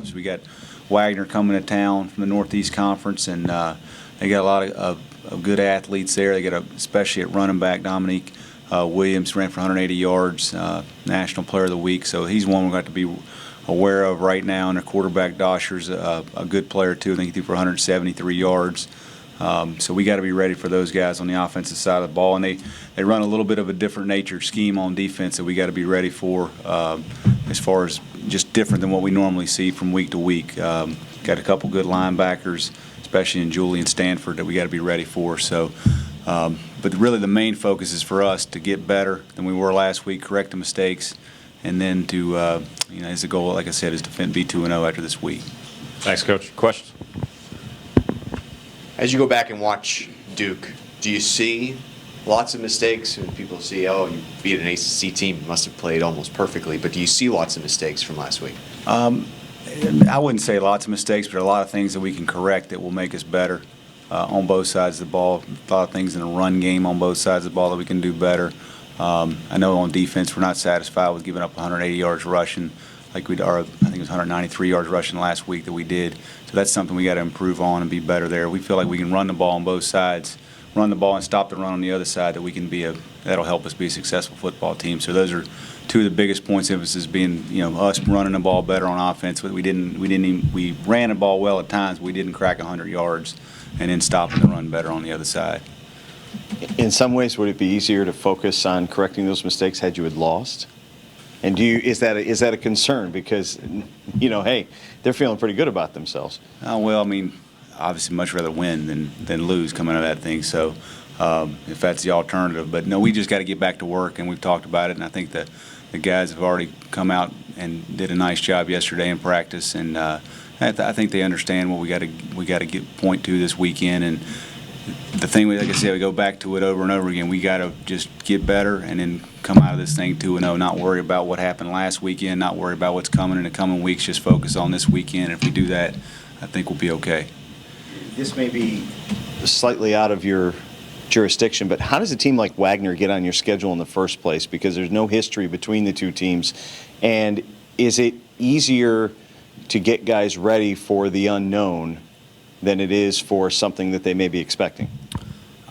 So we got Wagner coming to town from the Northeast Conference, and they got a lot of good athletes there. They got especially at running back, Dominique Williams ran for 180 yards, National Player of the Week. So he's one we've got to be aware of right now. And their quarterback, Dosher's a good player too. I think he threw for 173 yards. So we got to be ready for those guys on the offensive side of the ball, and they run a little bit of a different nature scheme on defense that we got to be ready for, as far as just different than what we normally see from week to week. Got a couple good linebackers, especially in Julian Stanford, that we got to be ready for. So, but really the main focus is for us to get better than we were last week, correct the mistakes, and then to as the goal, like I said, is to be 2-0 after this week. Thanks, Coach. Questions? As you go back and watch Duke, do you see lots of mistakes? And people see, oh, you beat an ACC team, you must have played almost perfectly. But do you see lots of mistakes from last week? I wouldn't say lots of mistakes, but there are a lot of things that we can correct that will make us better on both sides of the ball. A lot of things in the run game on both sides of the ball that we can do better. I know on defense we're not satisfied with giving up 180 yards rushing. I think it was 193 yards rushing last week that we did. So that's something we got to improve on and be better there. We feel like we can run the ball on both sides, run the ball and stop the run on the other side. That'll help us be a successful football team. So those are two of the biggest points of emphasis, being us running the ball better on offense. We ran the ball well at times, but we didn't crack 100 yards, and then stopping the run better on the other side. In some ways, would it be easier to focus on correcting those mistakes had you had lost? And is that a concern? Because, hey, they're feeling pretty good about themselves. Well, I mean, obviously much rather win than lose coming out of that thing. So if that's the alternative. But, no, we just got to get back to work, and we've talked about it. And I think the guys have already come out and did a nice job yesterday in practice. And I think they understand what we got to point to this weekend. And the thing, like I said, we go back to it over and over again. We got to just get better and then come out of this thing 2-0. Not worry about what happened last weekend. Not worry about what's coming in the coming weeks. Just focus on this weekend. If we do that, I think we'll be okay. This may be slightly out of your jurisdiction, but how does a team like Wagner get on your schedule in the first place? Because there's no history between the two teams. And is it easier to get guys ready for the unknown than it is for something that they may be expecting?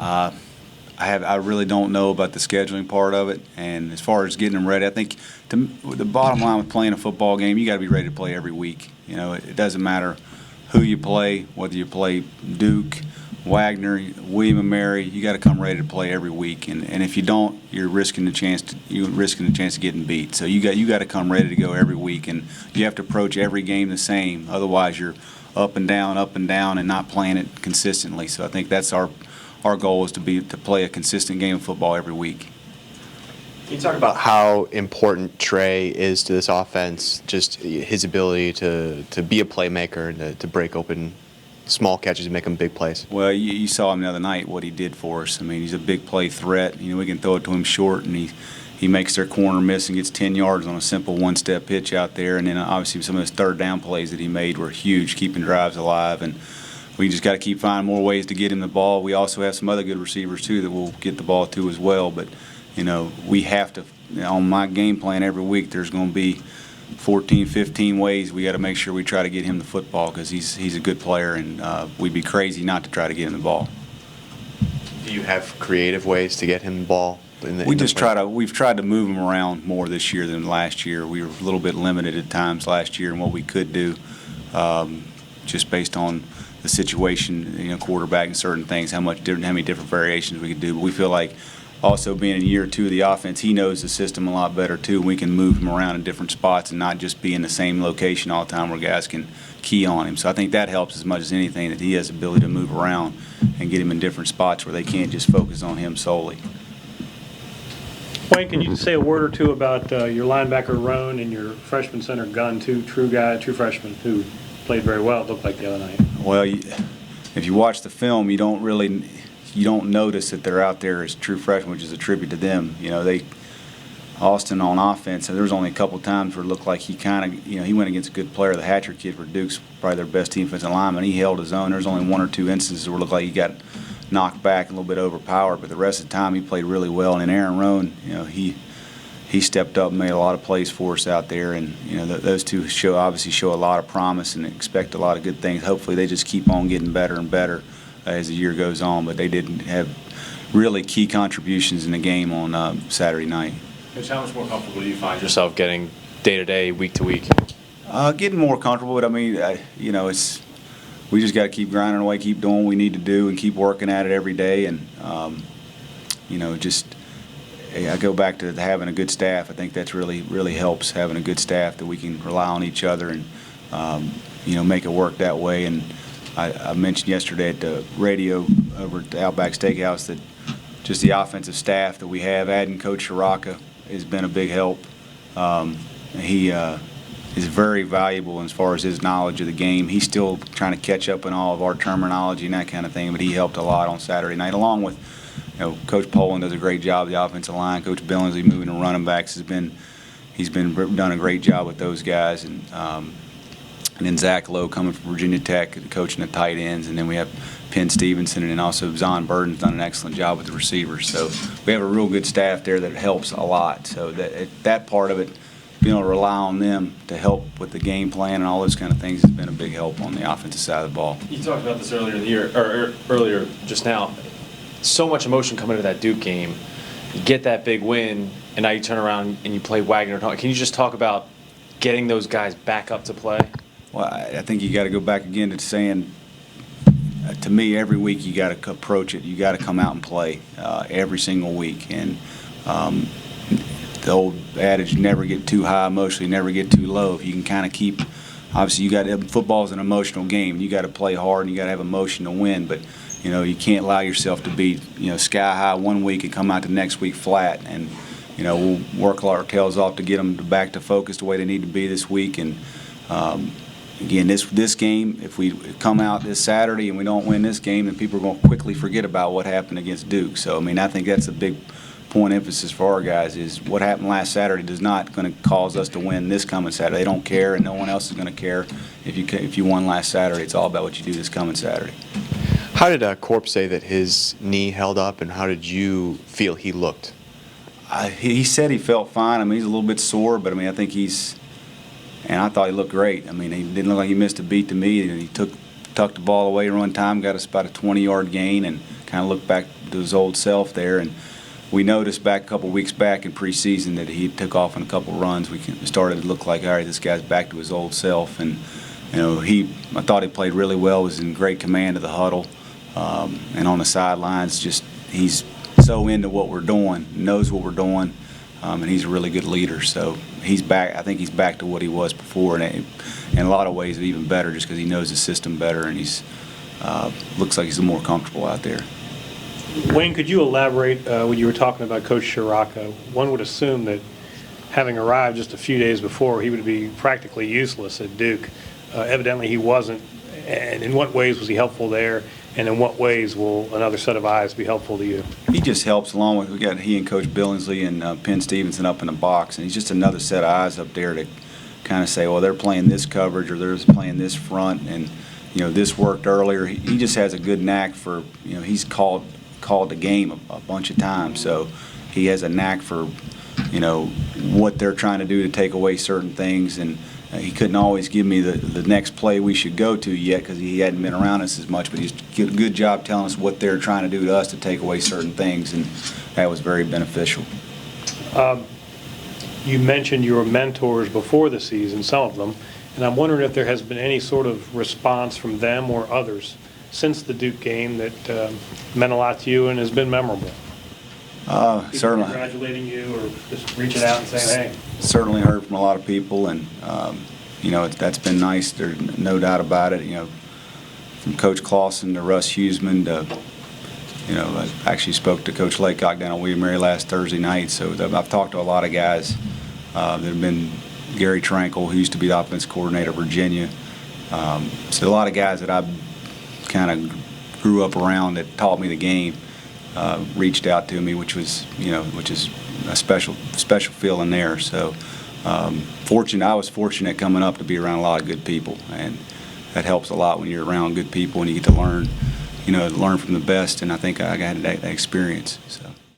I really don't know about the scheduling part of it, and as far as getting them ready, I think the bottom line with playing a football game, you got to be ready to play every week. It doesn't matter who you play, whether you play Duke, Wagner, William & Mary, you got to come ready to play every week, and if you don't, you're risking the chance of getting beat. So you got to come ready to go every week, and you have to approach every game the same. Otherwise, you're up and down, and not playing it consistently. So I think that's our goal, is to play a consistent game of football every week. Can you talk about how important Trey is to this offense, just his ability to be a playmaker and to break open small catches and make them big plays? Well, you saw him the other night, what he did for us. I mean, he's a big play threat. We can throw it to him short, and he makes their corner miss and gets 10 yards on a simple one-step pitch out there. And then obviously some of his third down plays that he made were huge, keeping drives alive. And we just got to keep finding more ways to get him the ball. We also have some other good receivers too that we'll get the ball to as well. But we have to, on my game plan every week, there's going to be 14, 15 ways we got to make sure we try to get him the football, because he's a good player, and we'd be crazy not to try to get him the ball. Do you have creative ways to get him the ball? We've tried to move him around more this year than last year. We were a little bit limited at times last year in what we could do, just based on the situation, quarterback and certain things, how many different variations we could do. But we feel like, also being in year two of the offense, he knows the system a lot better too. We can move him around in different spots and not just be in the same location all the time where guys can key on him. So I think that helps as much as anything, that he has the ability to move around and get him in different spots where they can't just focus on him solely. Wayne, can you say a word or two about your linebacker Roan and your freshman center Gunn, two true freshmen who played very well, it looked like, the other night? Well, if you watch the film, you don't notice that they're out there as true freshmen, which is a tribute to them. Austin on offense, there was only a couple times where it looked like he went against a good player. The Hatcher kid for Duke's probably their best defensive lineman. He held his own. There's only one or two instances where it looked like he got knocked back, a little bit overpowered, but the rest of the time he played really well. And Aaron Roan, he stepped up and made a lot of plays for us out there, and those two obviously show a lot of promise and expect a lot of good things. Hopefully they just keep on getting better and better as the year goes on, but they didn't have really key contributions in the game on Saturday night. Coach, how much more comfortable do you find yourself getting day-to-day, week-to-week? Getting more comfortable, but I mean, we just got to keep grinding away, keep doing what we need to do, and keep working at it every day. And I go back to having a good staff. I think that's really helps, having a good staff that we can rely on each other and make it work that way. And I mentioned yesterday at the radio over at the Outback Steakhouse that just the offensive staff that we have, adding Coach Shiraka has been a big help. He is very valuable as far as his knowledge of the game. He's still trying to catch up on all of our terminology and that kind of thing, but he helped a lot on Saturday night, along with Coach Poland does a great job of the offensive line. Coach Billingsley moving the running backs he's done a great job with those guys, and then Zach Lowe coming from Virginia Tech coaching the tight ends, and then we have Penn Stevenson, and then also Zon Burden's done an excellent job with the receivers. So we have a real good staff there that helps a lot. So that part of it, being able to rely on them to help with the game plan and all those kind of things has been a big help on the offensive side of the ball. You talked about this earlier in the year, or earlier just now. So much emotion coming into that Duke game. You get that big win, and now you turn around and you play Wagner. Can you just talk about getting those guys back up to play? Well, I think you got to go back again to saying, to me, every week you got to approach it. You got to come out and play every single week. And the old adage, never get too high emotionally, never get too low. If you can kind of keep, obviously football's an emotional game. You got to play hard and you got to have emotion to win. But you can't allow yourself to be sky high one week and come out the next week flat. And we'll work our tails off to get them back to focus the way they need to be this week. And again, this game, if we come out this Saturday and we don't win this game, then people are going to quickly forget about what happened against Duke. So, I mean, I think that's a big point emphasis for our guys is what happened last Saturday is not going to cause us to win this coming Saturday. They don't care, and no one else is going to care if you won last Saturday. It's all about what you do this coming Saturday. How did Corp say that his knee held up, and how did you feel he looked? He said he felt fine. I mean, he's a little bit sore, but I mean, I think and I thought he looked great. I mean, he didn't look like he missed a beat to me. And he tucked the ball away run time, got us about a 20-yard gain, and kind of looked back to his old self there. And we noticed back a couple weeks back in preseason that he took off on a couple runs. We started to look like, all right, this guy's back to his old self. And I thought he played really well. Was in great command of the huddle, and on the sidelines, just he's so into what we're doing, knows what we're doing, and he's a really good leader. So he's back. I think he's back to what he was before, and in a lot of ways even better, just because he knows the system better, and he's looks like he's more comfortable out there. Wayne, could you elaborate when you were talking about Coach Shiraka? One would assume that having arrived just a few days before, he would be practically useless at Duke. Evidently he wasn't. And in what ways was he helpful there? And in what ways will another set of eyes be helpful to you? He just helps along with, he and Coach Billingsley and Penn Stevenson up in the box, and he's just another set of eyes up there to kind of say, well, they're playing this coverage or they're playing this front, and this worked earlier. He just has a good knack for, he's called the game a bunch of times, so he has a knack for, what they're trying to do to take away certain things, and he couldn't always give me the next play we should go to yet because he hadn't been around us as much, but he's did a good job telling us what they're trying to do to us to take away certain things, and that was very beneficial. You mentioned your mentors before the season, some of them, and I'm wondering if there has been any sort of response from them or others since the Duke game that meant a lot to you and has been memorable. Certainly. Congratulating you or just reaching out and saying, hey. Certainly heard from a lot of people, and that's been nice. There's no doubt about it. From Coach Clausen to Russ Huseman to, I actually spoke to Coach Laycock down at William Mary last Thursday night. So I've talked to a lot of guys that have been. Gary Trankel, who used to be the offense coordinator at Virginia. So a lot of guys that I kind of grew up around that taught me the game. Reached out to me, which is a special feeling there. So I was fortunate coming up to be around a lot of good people, and that helps a lot when you're around good people and you get to learn from the best. And I think I got that experience. So.